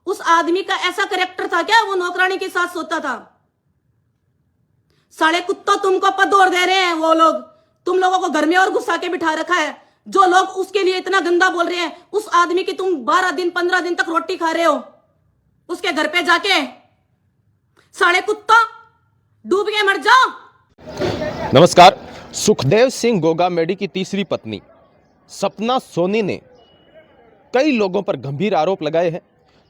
उस आदमी का ऐसा करेक्टर था क्या, वो नौकरानी के साथ सोता था? साले कुत्तों, तुमको पद और दे रहे हैं वो लोग, तुम लोगों को घर में और घुसा के बिठा रखा है। जो लोग उसके लिए इतना गंदा बोल रहे हैं, उस आदमी की तुम 12 दिन 15 दिन तक रोटी खा रहे हो उसके घर पे जाके। साले कुत्ता, डूब के मर जाओ। नमस्कार। सुखदेव सिंह गोगामेडी की तीसरी पत्नी सपना सोनी ने कई लोगों पर गंभीर आरोप लगाए हैं।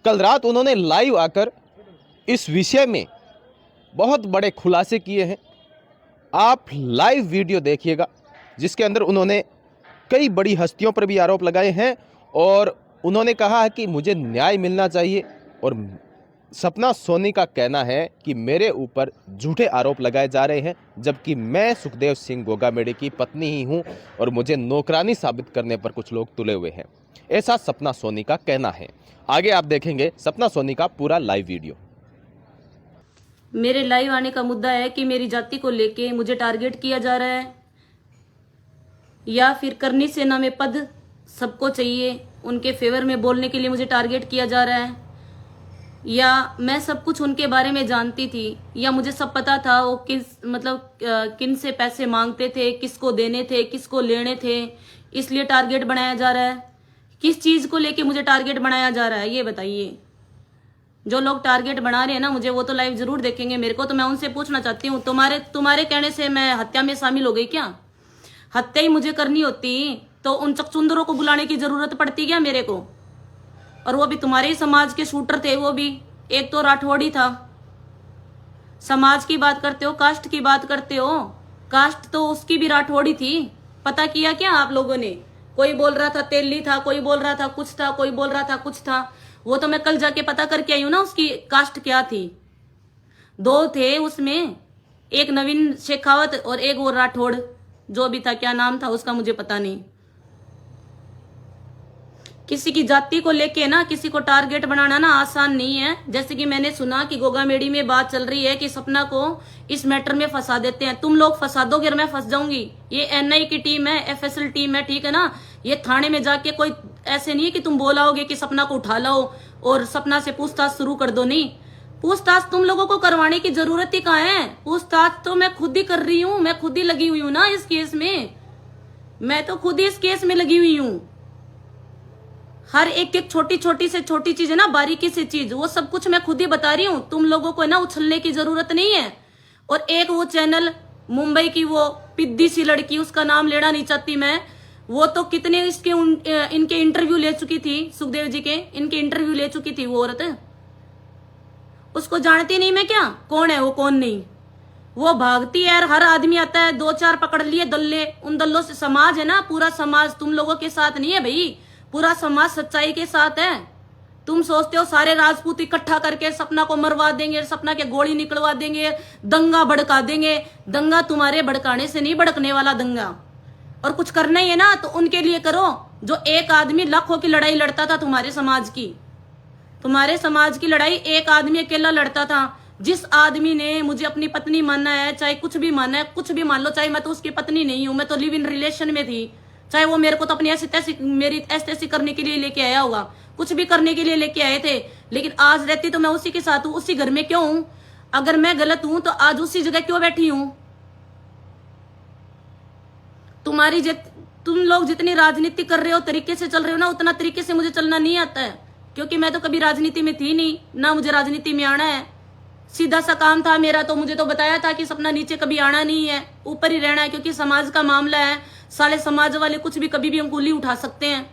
कल रात उन्होंने लाइव आकर इस विषय में बहुत बड़े खुलासे किए हैं। आप लाइव वीडियो देखिएगा, जिसके अंदर उन्होंने कई बड़ी हस्तियों पर भी आरोप लगाए हैं और उन्होंने कहा है कि मुझे न्याय मिलना चाहिए। और सपना सोनी का कहना है कि मेरे ऊपर झूठे आरोप लगाए जा रहे हैं, जबकि मैं सुखदेव सिंह गोगामेडी की पत्नी ही हूं और मुझे नौकरानी साबित करने पर कुछ लोग तुले हुए हैं। ऐसा सपना सोनी का कहना है। आगे आप देखेंगे सपना सोनी का पूरा लाइव वीडियो। मेरे लाइव आने का मुद्दा है कि मेरी जाति को लेके मुझे टारगेट किया जा रहा है, या फिर करनी सेना में पद सबको चाहिए, उनके फेवर में बोलने के लिए मुझे टारगेट किया जा रहा है, या मैं सब कुछ उनके बारे में जानती थी, या मुझे सब पता था वो किन से पैसे मांगते थे, किसको देने थे, किसको लेने थे, इसलिए टारगेट बनाया जा रहा है। किस चीज को लेके मुझे टारगेट बनाया जा रहा है ये बताइए। जो लोग टारगेट बना रहे हैं ना मुझे, वो तो लाइव जरूर देखेंगे मेरे को। तो मैं उनसे पूछना चाहती हूँ, तुम्हारे कहने से मैं हत्या में शामिल हो गई क्या? हत्या ही मुझे करनी होती तो उन चकचुंदरों को बुलाने की जरूरत पड़ती क्या मेरे को? और वो भी तुम्हारे ही समाज के शूटर थे, वो भी एक तो राठौड़ी था। समाज की बात करते हो, कास्ट की बात करते हो, कास्ट तो उसकी भी राठौड़ी थी। पता किया क्या आप लोगों ने? कोई बोल रहा था तेली था, कोई बोल रहा था कुछ था, कोई बोल रहा था कुछ था। वो तो मैं कल जाके पता करके आई हूं ना उसकी कास्ट क्या थी। दो थे उसमें, एक नवीन शेखावत और एक वो राठौड़, जो भी था, क्या नाम था उसका मुझे पता नहीं। किसी की जाति को लेके ना किसी को टारगेट बनाना ना आसान नहीं है। जैसे कि मैंने सुना कि गोगामेडी में बात चल रही है कि सपना को इस मैटर में फंसा देते हैं। तुम लोग फंसा दोगे और मैं फंस जाऊंगी। ये एनआई की टीम है, एफएसएल टीम है, ठीक है ना। ये थाने में जाके कोई ऐसे नहीं है कि तुम बोलाओगे कि सपना को उठा लाओ और सपना से पूछताछ शुरू कर दो। नहीं, पूछताछ तुम लोगों को करवाने की जरूरत ही कहाँ है? पूछताछ तो मैं खुद ही कर रही हूँ, मैं खुद ही लगी हुई हूँ ना इस केस में। मैं तो खुद ही इस केस में लगी हुई हूँ। हर एक छोटी छोटी से छोटी चीज है ना, बारीकी से चीज, वो सब कुछ मैं खुद ही बता रही हूँ। तुम लोगों को ना उछलने की जरूरत नहीं है। और एक वो चैनल मुंबई की वो पिद्दी सी लड़की, उसका नाम लेना नहीं चाहती मैं, वो तो कितने इनके इंटरव्यू ले चुकी थी, सुखदेव जी के इनके इंटरव्यू ले चुकी थी वो औरत। उसको जानती नहीं मैं क्या, कौन है वो कौन नहीं। वो भागती है यार, हर आदमी आता है, 2-4 पकड़ लिए दल्ले, उन दल्लों से समाज है ना, पूरा समाज तुम लोगों के साथ नहीं है भाई। पूरा समाज सच्चाई के साथ है। तुम सोचते हो सारे राजपूत इकट्ठा करके सपना को मरवा देंगे, सपना के गोली निकलवा देंगे, दंगा भड़का देंगे। दंगा तुम्हारे भड़काने से नहीं भड़कने वाला दंगा। और कुछ करना ही है ना तो उनके लिए करो। जो एक आदमी लाखों की लड़ाई लड़ता था तुम्हारे समाज की लड़ाई एक आदमी अकेला लड़ता था। जिस आदमी ने मुझे अपनी पत्नी मानना है, चाहे कुछ भी मानना है, कुछ भी मान लो, चाहे मैं तो उसकी पत्नी नहीं हूं, मैं तो लिव इन रिलेशन में थी, चाहे वो मेरे को तो अपनी मेरी ऐसी करने के लिए लेके आया होगा, कुछ भी करने के लिए लेके आए थे, लेकिन आज रहती तो मैं उसी के साथ हूं, उसी घर में क्यों हूं? अगर मैं गलत हूं तो आज उसी जगह क्यों बैठी हूं? तुम लोग जितनी राजनीति कर रहे हो, तरीके से चल रहे हो ना, उतना तरीके से मुझे चलना नहीं आता है, क्योंकि मैं तो कभी राजनीति में थी नहीं ना, मुझे राजनीति में आना है। सीधा सा काम था मेरा, तो मुझे तो बताया था कि सपना नीचे कभी आना नहीं है, ऊपर ही रहना है, क्योंकि समाज का मामला है। साले समाज वाले कुछ भी कभी भी अंगुली उठा सकते हैं।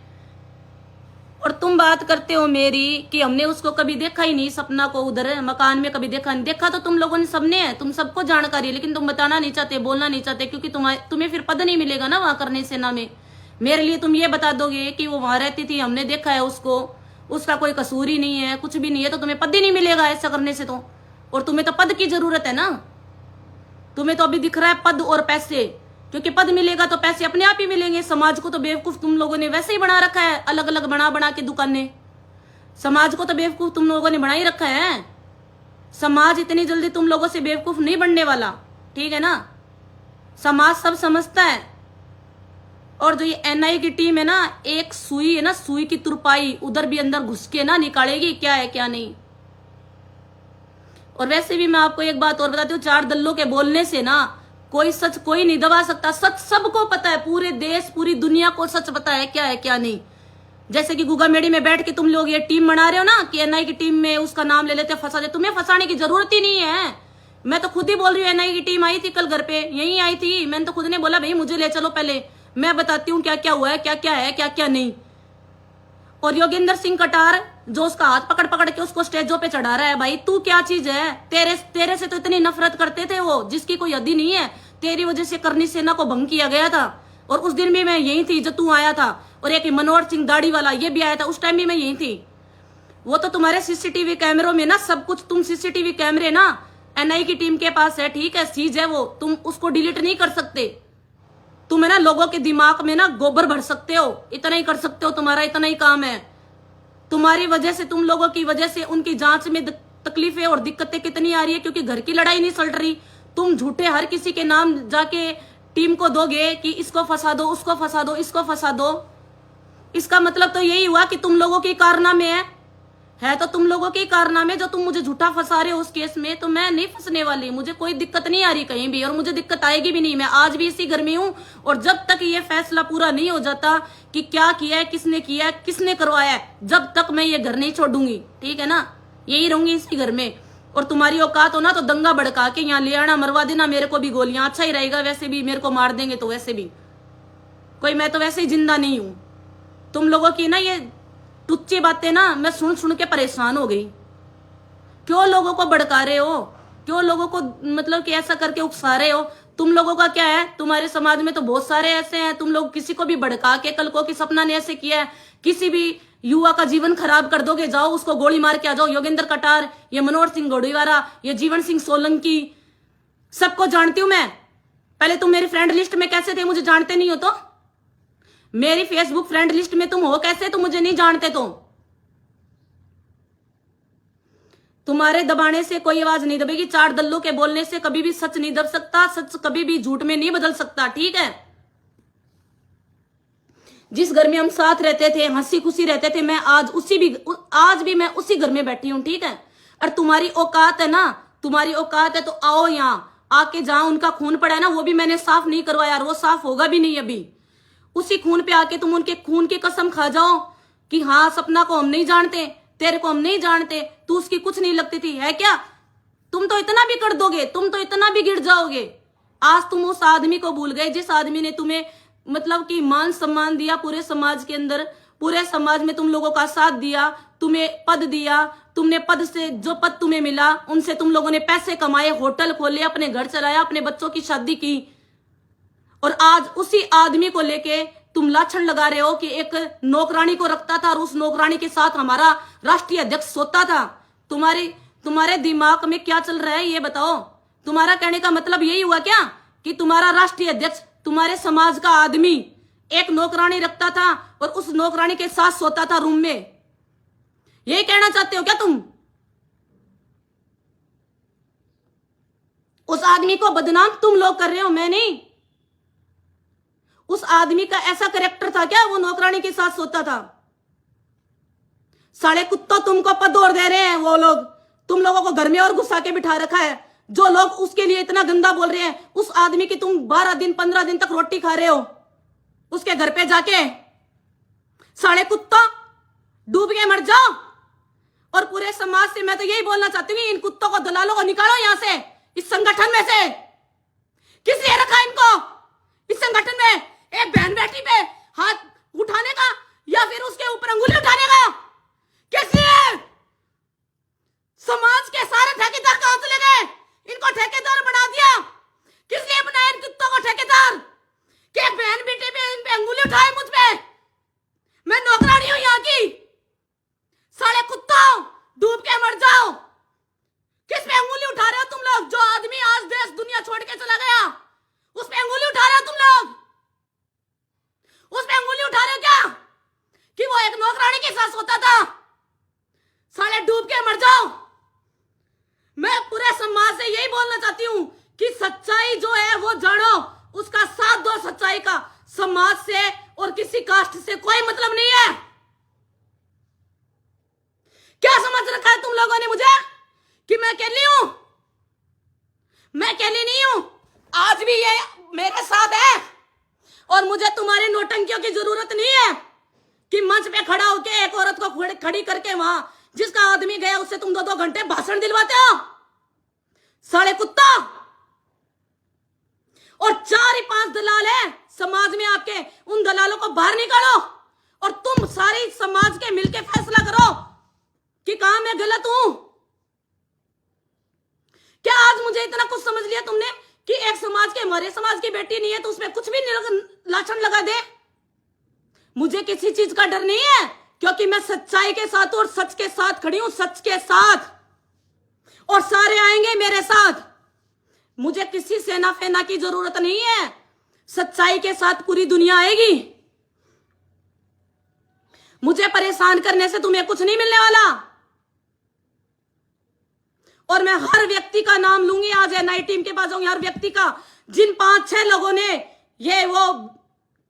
और तुम बात करते हो मेरी कि हमने उसको कभी देखा ही नहीं, सपना को उधर मकान में कभी देखा नहीं। देखा तो तुम लोगों ने सबने है, तुम सबको जानकारी है, लेकिन तुम बताना नहीं चाहते, बोलना नहीं चाहते, क्योंकि तुम्हें फिर पद नहीं मिलेगा ना वहां करने सेना में। मेरे लिए तुम ये बता दोगे कि वो वहां रहती थी, हमने देखा है उसको, उसका कोई कसूर ही नहीं है, कुछ भी नहीं है, तो तुम्हें पद ही नहीं मिलेगा ऐसा करने से तो। और तुम्हें तो पद की जरूरत है ना, तुम्हें तो अभी दिख रहा है पद और पैसे, क्योंकि पद मिलेगा तो पैसे अपने आप ही मिलेंगे। समाज को तो बेवकूफ तुम लोगों ने वैसे ही बना रखा है, अलग अलग बना के दुकानें। समाज को तो बेवकूफ तुम लोगों ने बना ही रखा है। समाज इतनी जल्दी तुम लोगों से बेवकूफ नहीं बनने वाला, ठीक है ना। समाज सब समझता है। और जो ये एनआई की टीम है ना, एक सुई है ना, सुई की तुरपाई उधर भी अंदर घुस के ना निकालेगी क्या है क्या नहीं। और वैसे भी मैं आपको एक बात और बताती हूँ, चार दल्लों के बोलने से ना कोई सच कोई नहीं दबा सकता। सच सबको पता है, पूरे देश पूरी दुनिया को सच पता है क्या नहीं। जैसे कि गुगा मेडी में बैठ के तुम लोग ये टीम बना रहे हो ना कि एनआई की टीम में उसका नाम ले लेते फंसा दे, तुम्हें फंसाने की जरूरत ही नहीं है। मैं तो खुद ही बोल रही हूँ, एनआई की टीम आई थी कल घर पे, यही आई थी। मैंने तो खुद ने बोला भाई मुझे ले चलो, पहले मैं बताती हूँ क्या क्या हुआ है, क्या क्या नहीं। और योगेंद्र सिंह कटार जो उसका हाथ पकड़ पकड़ के उसको स्टेजों पे चढ़ा रहा है, भाई तू क्या चीज है? तेरे से तो इतनी नफरत करते थे वो, जिसकी कोई हद ही नहीं है। तेरी वजह से करनी सेना को भंग किया गया था, और उस दिन भी मैं यही थी जब तू आया था। और एक मनोहर सिंह दाढ़ी वाला ये भी आया था, उस टाइम भी मैं यही थी। वो तो तुम्हारे सीसीटीवी कैमरों में ना सब कुछ, तुम सीसीटीवी कैमरे ना एनआई की टीम के पास है, ठीक है, चीज है वो, तुम उसको डिलीट नहीं कर सकते। तुम है ना लोगों के दिमाग में ना गोबर भर सकते हो, इतना ही कर सकते हो, तुम्हारा इतना ही काम है। तुम्हारी वजह से, तुम लोगों की वजह से उनकी जांच में तकलीफें और दिक्कतें कितनी आ रही है, क्योंकि घर की लड़ाई नहीं चल रही। तुम झूठे हर किसी के नाम जाके टीम को दोगे कि इसको फंसा दो, उसको फंसा दो, इसको फंसा दो। इसका मतलब तो यही हुआ कि तुम लोगों के कारनामे है तो तुम लोगों के कारनामे, जो तुम मुझे झूठा फंसा रहे हो उस केस में। तो मैं नहीं फंसने वाली, मुझे कोई दिक्कत नहीं आ रही कहीं भी, और मुझे दिक्कत आएगी भी नहीं। मैं आज भी इसी घर में हूं, और जब तक ये फैसला पूरा नहीं हो जाता कि क्या किया है, किसने करवाया है, जब तक मैं ये घर नहीं छोड़ूंगी, ठीक है ना, यही रहूंगी इसी घर में। और तुम्हारी औकात हो ना तो दंगा भड़का के यहाँ ले आना, मरवा देना मेरे को भी गोलियां, अच्छा ही रहेगा। वैसे भी मेरे को मार देंगे तो वैसे भी कोई, मैं तो वैसे ही जिंदा नहीं हूं। तुम लोगों की ना ये टुच्ची बातें ना मैं सुन सुन के परेशान हो गई। क्यों लोगों को भड़का रहे हो? क्यों लोगों को मतलब कि ऐसा करके उकसा रहे हो? तुम लोगों का क्या है? तुम्हारे समाज में तो बहुत सारे ऐसे हैं, तुम लोग किसी को भी भड़का के, कल को कि सपना ने ऐसे किया है, किसी भी युवा का जीवन खराब कर दोगे, जाओ उसको गोली मार के आ जाओ। योगेंद्र कटार, ये मनोहर सिंह गोड़ीवाला, ये जीवन सिंह सोलंकी, सबको जानती हूं मैं। पहले तुम मेरी फ्रेंड लिस्ट में कैसे थे? मुझे जानते नहीं हो तो? मेरी फेसबुक फ्रेंड लिस्ट में तुम हो कैसे? तुम मुझे नहीं जानते तो? तुम्हारे दबाने से कोई आवाज नहीं दबेगी। चार दल्लों के बोलने से कभी भी सच नहीं दब सकता, सच कभी भी झूठ में नहीं बदल सकता, ठीक है। जिस घर में हम साथ रहते थे, हंसी खुशी रहते थे, मैं आज भी मैं उसी घर में बैठी हूं, ठीक है। और तुम्हारी औकात है ना, तुम्हारी औकात है तो आओ यहाँ आके, जहां उनका खून पड़ा है ना, वो भी मैंने साफ नहीं करवाया, और वो साफ होगा भी नहीं अभी। उसी खून पे आके तुम उनके खून की कसम खा जाओ कि हाँ सपना को हम नहीं जानते, तेरे को हम नहीं जानते, तू उसकी कुछ नहीं लगती थी, है क्या? तुम तो इतना भी कर दोगे, तुम तो इतना भी गिर जाओगे। आज तुम उस आदमी को भूल गए जिस आदमी ने तुम्हें मतलब कि मान सम्मान दिया पूरे समाज के अंदर, पूरे समाज में तुम लोगों का साथ दिया, तुम्हें पद दिया, तुमने पद से जो पद तुम्हें मिला उनसे तुम लोगों ने पैसे कमाए, होटल खोले, अपने घर चलाया, अपने बच्चों की शादी की। और आज उसी आदमी को लेके तुम लाछन लगा रहे हो कि एक नौकरानी को रखता था और उस नौकरानी के साथ हमारा राष्ट्रीय अध्यक्ष सोता था। तुम्हारे दिमाग में क्या चल रहा है ये बताओ? तुम्हारा कहने का मतलब यही हुआ क्या कि तुम्हारा राष्ट्रीय अध्यक्ष, तुम्हारे समाज का आदमी एक नौकरानी रखता था और उस नौकरानी के साथ सोता था रूम में? यही कहना चाहते हो क्या तुम? उस आदमी को बदनाम तुम लोग कर रहे हो, मैं नहीं। उस आदमी का ऐसा कैरेक्टर था क्या वो नौकरानी के साथ सोता था? साले कुत्तों, तुमको पद और दे रहे हैं वो लोग, तुम लोगों को घर में और घुसा के बिठा रखा है। जो लोग उसके लिए इतना गंदा बोल रहे हैं, उस आदमी की तुम 12 दिन 15 दिन तक रोटी खा रहे हो उसके घर पे जाके। साले कुत्तों, डूब के मर जाओ। और पूरे समाज से मैं तो यही बोलना चाहती हूँ, इन कुत्तों को, दलालों को निकालो यहां से, इस संगठन में से। किसने रखा इनको इस संगठन में? एक बहन बेटी पे हाथ उठाने का या फिर उसके ऊपर अंगुली उठाने का? किसने? समाज के सारे ठेकेदार कहां चले गए? इनको ठेकेदार बना दिया। किसने बनाया इन कुत्तों को ठेकेदार? कि बहन बेटी पे इन पे अंगुली उठाए मुझ पे? मैं नौकरानी हूं यहाँ की। साले कुत्तों, डूब के मर जाओ। किस पे अंगुली उठा रहे हो तुम लोग? जो आदमी आज देश दुनिया छोड़ के चला गया, उस पे अंगुली उठा रहे हो तुम लोग? उस पे अंगुली उठा रहे हो क्या कि वो एक नौकरानी के साथ सोता था? साले डूब के मर जाओ। मैं पूरे समाज से यही बोलना चाहती हूं कि सच्चाई जो है वो जानो, उसका साथ दो सच्चाई का। समाज से और किसी कास्ट से कोई मतलब नहीं है। क्या समझ रखा है तुम लोगों ने मुझे कि मैं अकेली हूं? मैं अकेली नहीं हूं, आज भी ये मेरे साथ है। और मुझे तुम्हारी नौटंकियों की जरूरत नहीं है कि मंच पे खड़ा होके एक औरत को खड़ी करके वहां जिसका आदमी गया उससे तुम 2-2 घंटे भाषण दिलवाते हो, साले कुत्ता। और 4 ही 5 दलाल है समाज में आपके, उन दलालों को बाहर निकालो और तुम सारी समाज के मिलके फैसला करो कि कहां मैं गलत हूं। क्या आज मुझे इतना कुछ समझ लिया तुमने कि एक समाज के हमारे समाज की बेटी नहीं है तो उसमें कुछ भी लाछन लगा दे? मुझे किसी चीज का डर नहीं है क्योंकि मैं सच्चाई के साथ और सच के साथ खड़ी हूं, सच के साथ, और सारे आएंगे मेरे साथ। मुझे किसी सेना फेना की जरूरत नहीं है, सच्चाई के साथ पूरी दुनिया आएगी। मुझे परेशान करने से तुम्हें कुछ नहीं मिलने वाला। और मैं हर व्यक्ति का नाम लूंगी, आज एनआई टीम के पास जाऊंगी, हर व्यक्ति का, जिन 5-6 लोगों ने ये वो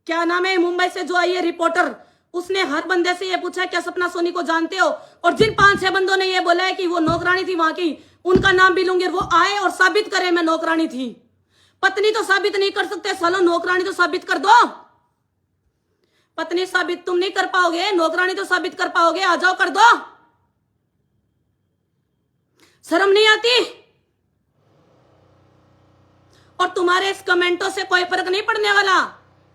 क्या नाम है मुंबई से जो आई है रिपोर्टर, उसने हर बंदे से ये पूछा क्या सपना सोनी को जानते हो, और जिन 5-6 बंदों ने ये बोला है कि वो नौकरानी थी वहां की, उनका नाम भी लूंगी। वो आए और साबित करे मैं नौकरानी थी। पत्नी तो साबित नहीं कर सकते सालो, नौकरानी तो साबित कर दो। पत्नी साबित तुम नहीं कर पाओगे, नौकरानी तो साबित कर पाओगे, आ जाओ कर दो। शर्म नहीं आती? और तुम्हारे इस कमेंटों से कोई फर्क नहीं पड़ने वाला।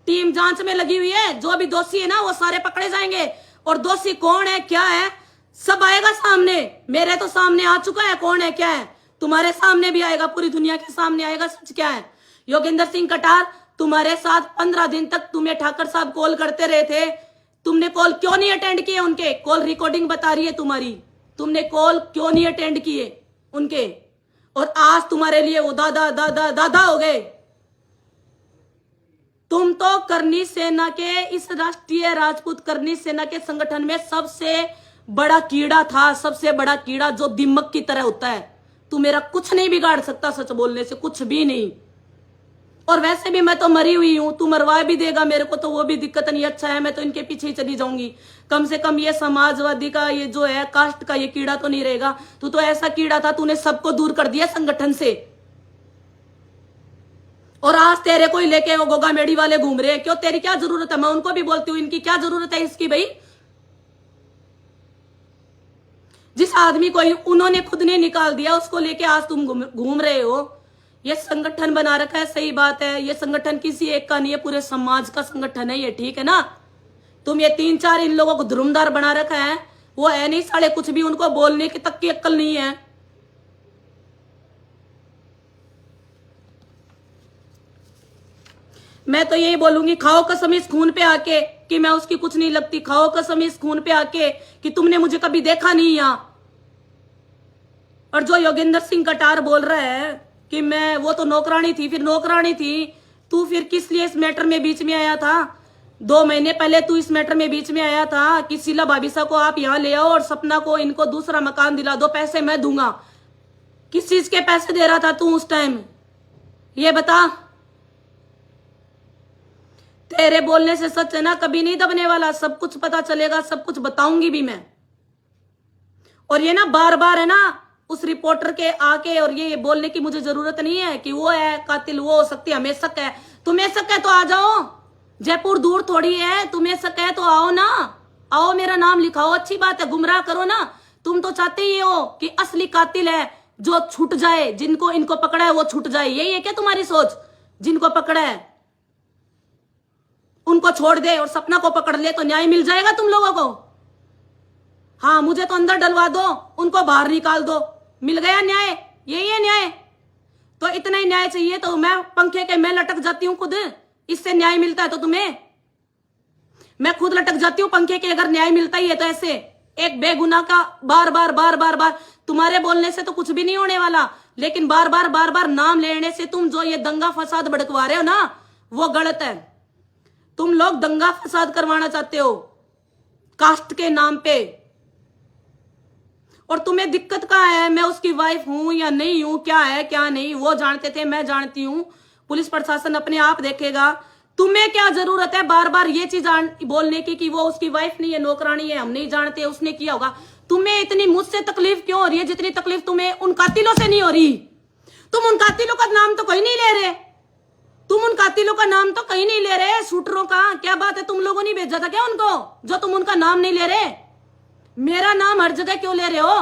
टीम जांच में लगी हुई है, जो भी दोषी है ना वो सारे पकड़े जाएंगे, और दोषी कौन है क्या है सब आएगा सामने। मेरे तो सामने आ चुका है कौन है क्या है, तुम्हारे सामने भी आएगा, पूरी दुनिया के सामने आएगा सच क्या है। योगेंद्र सिंह कटार, तुम्हारे साथ 15 दिन तक तुम्हें ठाकर साहब कॉल करते रहे थे, तुमने कॉल क्यों नहीं अटेंड किए? उनके कॉल रिकॉर्डिंग बता रही है तुम्हारी, तुमने कॉल क्यों नहीं अटेंड किए उनके? और आज तुम्हारे लिए वो दादा दादा दादा हो गए। तुम तो करनी सेना के, इस राष्ट्रीय राजपूत करनी सेना के संगठन में सबसे बड़ा कीड़ा था, सबसे बड़ा कीड़ा जो दिमक की तरह होता है। तू मेरा कुछ नहीं बिगाड़ सकता, सच बोलने से कुछ भी नहीं। और वैसे भी मैं तो मरी हुई हूं, तू मरवा भी देगा मेरे को तो वो भी दिक्कत नहीं, अच्छा है मैं तो इनके पीछे ही चली जाऊंगी। कम से कम ये समाजवादी का ये जो है कास्ट का ये कीड़ा तो नहीं रहेगा। तू तो ऐसा कीड़ा था, तूने सबको दूर कर दिया संगठन से, और आज तेरे को ही लेके वो गोगा मेडी वाले घूम रहे हैं। क्यों, तेरी क्या जरूरत है? मैं उनको भी बोलती हूँ, इनकी क्या जरूरत है इसकी भाई? जिस आदमी को उन्होंने खुद ने निकाल दिया उसको लेके आज तुम घूम रहे हो। ये संगठन बना रखा है, सही बात है, ये संगठन किसी एक का नहीं है, पूरे समाज का संगठन है ये, ठीक है ना। तुम ये 3-4 इन लोगों को धुरमदार बना रखा है, वो है नहीं साले कुछ भी, उनको बोलने की तक की अक्ल नहीं है। मैं तो यही बोलूंगी, खाओ कसम इस खून पे आके कि मैं उसकी कुछ नहीं लगती। खाओ कसम इस खून पे आके कि तुमने मुझे कभी देखा नहीं यहां। और जो योगेंद्र सिंह कटार बोल रहा है कि मैं, वो तो नौकरानी थी, फिर नौकरानी थी तू, फिर किस लिए इस मैटर में बीच में आया था? 2 महीने पहले तू इस मैटर में बीच में आया था कि शीला भाभीसा को आप यहां ले आओ और सपना को इनको दूसरा मकान दिला दो, पैसे मैं दूंगा। किस चीज के पैसे दे रहा था तू उस टाइम, ये बता। तेरे बोलने से सच है ना कभी नहीं दबने वाला, सब कुछ पता चलेगा, सब कुछ बताऊंगी भी मैं। और ये ना बार बार है ना उस रिपोर्टर के आके और ये बोलने की मुझे जरूरत नहीं है कि वो है कातिल, वो हो सकती है, हमें शक है। तुम्हें शक है तो आ जाओ, जयपुर दूर थोड़ी है, तुम्हें शक है तो आओ ना, आओ मेरा नाम लिखाओ, अच्छी बात है, गुमराह करो ना। तुम तो चाहते ही हो कि असली कातिल है जो छूट जाए, जिनको इनको पकड़ा है वो छूट जाए, यही है क्या तुम्हारी सोच? जिनको पकड़ा है उनको छोड़ दे और सपना को पकड़ ले तो न्याय मिल जाएगा तुम लोगों को। हाँ, मुझे तो अंदर डलवा दो, उनको बाहर निकाल दो, मिल गया न्याय, यही है न्याय। तो इतना ही न्याय चाहिए तो मैं पंखे के मैं लटक जाती हूँ खुद, इससे न्याय मिलता है तो तुम्हें? मैं खुद लटक जाती हूँ पंखे के, अगर न्याय मिलता ही है तो। ऐसे एक बेगुनाह का बार बार बार बार बार तुम्हारे बोलने से तो कुछ भी नहीं होने वाला, लेकिन बार बार नाम लेने से तुम जो ये दंगा फसाद भड़कवा रहे हो ना वो गलत है। तुम लोग दंगा फसाद करवाना चाहते हो कास्ट के नाम पे। और तुम्हें दिक्कत कहाँ है? मैं उसकी वाइफ हूं या नहीं हूं, क्या है क्या नहीं वो जानते थे, मैं जानती हूं। पुलिस प्रशासन अपने आप देखेगा। तुम्हें क्या जरूरत है बार बार ये चीज बोलने की कि वो उसकी वाइफ नहीं है, नौकरानी है, हम नहीं जानते उसने किया होगा। तुम्हें इतनी मुझसे तकलीफ क्यों हो रही है जितनी तकलीफ तुम्हें उन कातिलों से नहीं हो रही? तुम उन कातिलों का नाम तो कहीं नहीं ले रहे, तुम उन कातिलों का नाम तो कहीं नहीं ले रहे, शूटरों का। क्या बात है, तुम लोगों ने भेजा था क्या उनको जो तुम उनका नाम नहीं ले रहे? मेरा नाम हर जगह क्यों ले रहे हो?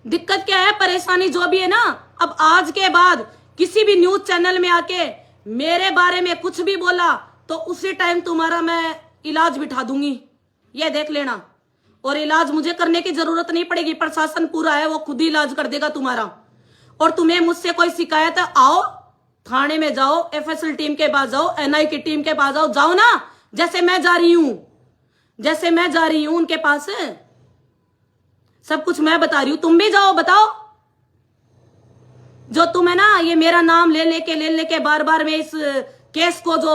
दिक्कत क्या है, परेशानी जो भी है ना, अब आज के बाद किसी भी न्यूज चैनल में आके मेरे बारे में कुछ भी बोला तो उसी टाइम तुम्हारा मैं इलाज बिठा दूंगी, ये देख लेना। और इलाज मुझे करने की जरूरत नहीं पड़ेगी, प्रशासन पूरा है, वो खुद ही इलाज कर देगा तुम्हारा। और तुम्हें मुझसे कोई शिकायत है, आओ थाने में जाओ, एफएसएल टीम के पास जाओ, एनआई की टीम के पास जाओ, जाओ ना, जैसे मैं जा रही हूं, जैसे मैं जा रही हूं उनके पास। सब कुछ मैं बता रही हूं, तुम भी जाओ, बताओ। जो तुम है ना ये मेरा नाम ले लेके बार बार में इस केस को जो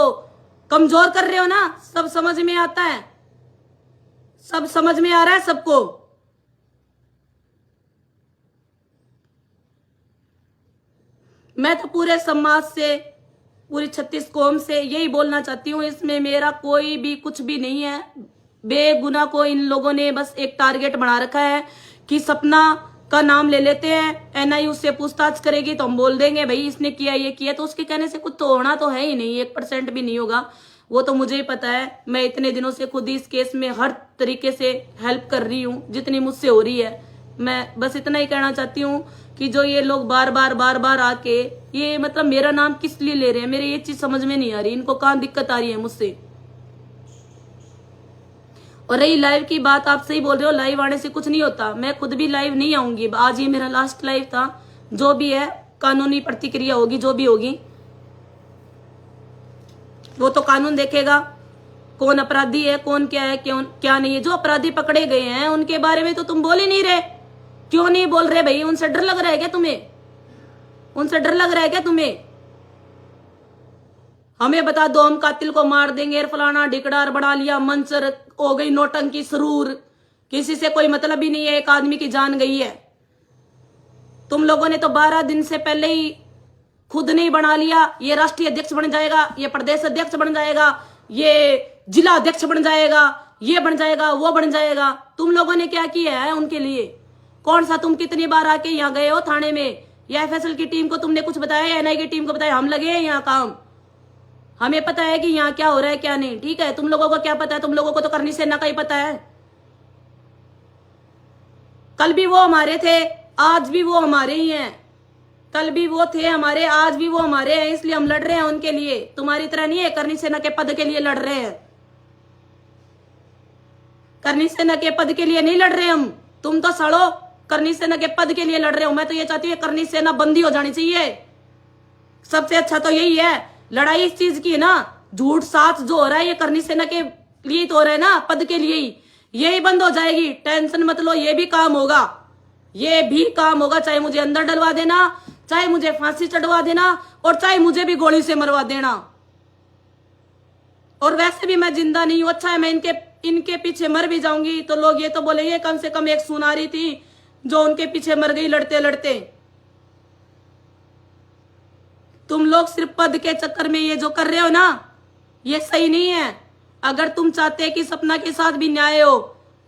कमजोर कर रहे हो ना, सब समझ में आता है, सब समझ में आ रहा है सबको। मैं तो पूरे समाज से, पूरी 36 कौम से यही बोलना चाहती हूँ, इसमें मेरा कोई भी कुछ भी नहीं है। बेगुनाह को इन लोगों ने बस एक टारगेट बना रखा है कि सपना का नाम ले लेते हैं, एनआई उससे पूछताछ करेगी तो हम बोल देंगे भाई इसने किया, ये किया। तो उसके कहने से कुछ तो होना तो है ही नहीं, 1% भी नहीं होगा, वो तो मुझे ही पता है। मैं इतने दिनों से खुद ही इस केस में हर तरीके से हेल्प कर रही हूँ जितनी मुझसे हो रही है। मैं बस इतना ही कहना चाहती हूँ कि जो ये लोग बार बार आके ये मतलब मेरा नाम किस लिए ले रहे हैं, मेरे ये चीज समझ में नहीं आ रही, इनको कहाँ दिक्कत आ रही है मुझसे। और रही लाइव की बात, आप सही बोल रहे हो, लाइव आने से कुछ नहीं होता, मैं खुद भी लाइव नहीं आऊंगी, आज ये मेरा लास्ट लाइव था। जो भी है कानूनी प्रतिक्रिया होगी, जो भी होगी वो तो कानून देखेगा, कौन अपराधी है, कौन क्या है, क्या नहीं है। जो अपराधी पकड़े गए हैं उनके बारे में तो तुम बोल ही नहीं रहे। क्यों नहीं बोल रहे भाई? उनसे डर लग रहा है क्या तुम्हें? उनसे डर लग रहा है क्या तुम्हें? हमें बता दो, हम कातिल को मार देंगे, फलाना ढिकड़ार बना लिया, मंचर हो गई, नौटंकी सरूर, किसी से कोई मतलब ही नहीं है, एक आदमी की जान गई है। तुम लोगों ने तो 12 दिन से पहले ही खुद नहीं बना लिया, ये राष्ट्रीय अध्यक्ष बन जाएगा, ये प्रदेश अध्यक्ष बन जाएगा, ये जिला अध्यक्ष बन जाएगा, ये बन जाएगा, वो बन जाएगा। तुम लोगों ने क्या किया है उनके लिए? कौन सा, तुम कितनी बार आके यहाँ गए हो थाने में, या एफएसएल की टीम को तुमने कुछ बताया, एनआई की टीम को बताया? हम लगे हैं यहाँ काम, हमें पता है कि यहाँ क्या हो रहा है क्या नहीं। ठीक है, तुम लोगों को क्या पता है? तुम लोगों को तो करनी सेना का ही पता है। कल भी वो हमारे थे, आज भी वो हमारे ही हैं। कल भी वो थे हमारे, आज भी वो हमारे हैं, इसलिए हम लड़ रहे हैं उनके लिए। तुम्हारी तरह नहीं है करनी सेना के पद के लिए लड़ रहे हैं, करनी सेना के पद के लिए नहीं लड़ रहे हम। तुम तो सड़ो, करनी सेना के पद के लिए लड़ रहे हो। मैं तो ये चाहती हूँ करनी सेना बंदी हो जानी चाहिए, सबसे अच्छा तो यही है। लड़ाई इस चीज की है ना, झूठ साथ जो हो रहा है ये करनी सेना के लिए तो हो रहा है ना, पद के लिए ही। यही बंद हो जाएगी, टेंशन मत लो, ये भी काम होगा, ये भी काम होगा। चाहे मुझे अंदर डलवा देना, चाहे मुझे फांसी चढ़वा देना, और चाहे मुझे भी गोली से मरवा देना। और वैसे भी मैं जिंदा नहीं हूं, अच्छा है मैं इनके पीछे मर भी जाऊंगी तो लोग ये तो बोलेंगे कम से कम एक सुनारी थी जो उनके पीछे मर गई लड़ते लड़ते। तुम लोग सिर्फ पद के चक्कर में ये जो कर रहे हो ना, ये सही नहीं है। अगर तुम चाहते कि सपना के साथ भी न्याय हो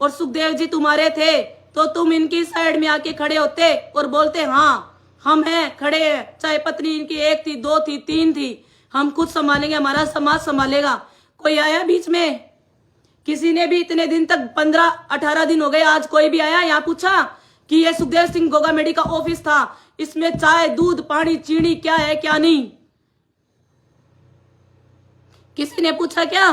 और सुखदेव जी तुम्हारे थे, तो तुम इनकी साइड में आके खड़े होते और बोलते हाँ हम हैं, खड़े हैं, चाहे पत्नी इनकी 1 थी, 2 थी, 3 थी, हम खुद संभालेंगे, हमारा समाज संभालेगा। कोई आया बीच में? किसी ने भी इतने दिन तक 15-18 दिन हो गए, आज कोई भी आया यहाँ पूछा कि ये सुखदेव सिंह गोगामेडी का ऑफिस था, इसमें चाय, दूध, पानी, चीनी क्या है क्या नहीं? किसी ने पूछा क्या?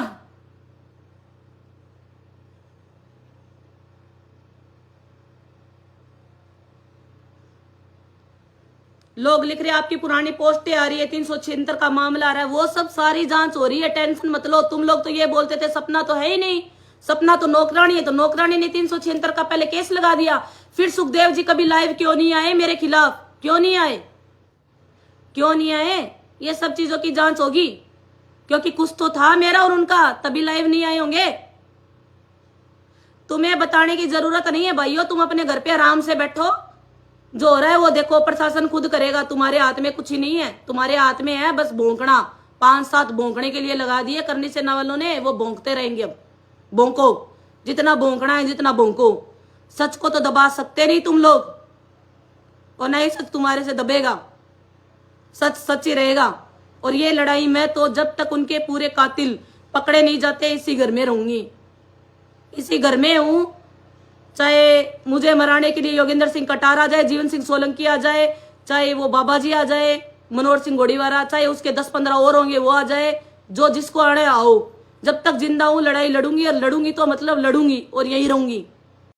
लोग लिख रहे हैं आपकी पुरानी पोस्टें आ रही है, 376 का मामला आ रहा है, वो सब सारी जांच हो रही है, टेंशन मत लो। तुम लोग तो ये बोलते थे सपना तो है ही नहीं, सपना तो नौकरानी है, तो नौकरानी ने 376 का पहले केस लगा दिया। फिर सुखदेव जी कभी लाइव क्यों नहीं आए मेरे खिलाफ? क्यों नहीं आए? क्यों नहीं आए? ये सब चीजों की जांच होगी, क्योंकि कुछ तो था मेरा और उनका, तभी लाइव नहीं आए होंगे। तुम्हें बताने की जरूरत नहीं है भाइयों, तुम अपने घर पे आराम से बैठो, जो हो रहा है वो देखो, प्रशासन खुद करेगा, तुम्हारे हाथ में कुछ ही नहीं है, तुम्हारे हाथ में है बस भौंकना। 5-7 भोंकने के लिए लगा दिए करनी सेना वालों ने, वो भोंकते रहेंगे। अब भोंको, जितना भोंकना है जितना भोंको। सच को तो दबा सकते नहीं तुम लोग, और नहीं सच तुम्हारे से दबेगा। सच सच ही रहेगा। और ये लड़ाई मैं तो जब तक उनके पूरे कातिल पकड़े नहीं जाते इसी घर में रहूंगी, इसी घर में हूं। चाहे मुझे मराने के लिए योगेंद्र सिंह कटार आ जाए, जीवन सिंह सोलंकी आ जाए, चाहे वो बाबा जी आ जाए, मनोहर सिंह गोड़ीवारा, चाहे उसके 10-15 और होंगे वो आ जाए, जो जिसको आने आओ। जब तक जिंदा हूं लड़ाई लड़ूंगी, और लड़ूंगी तो मतलब लड़ूंगी और यही रहूंगी।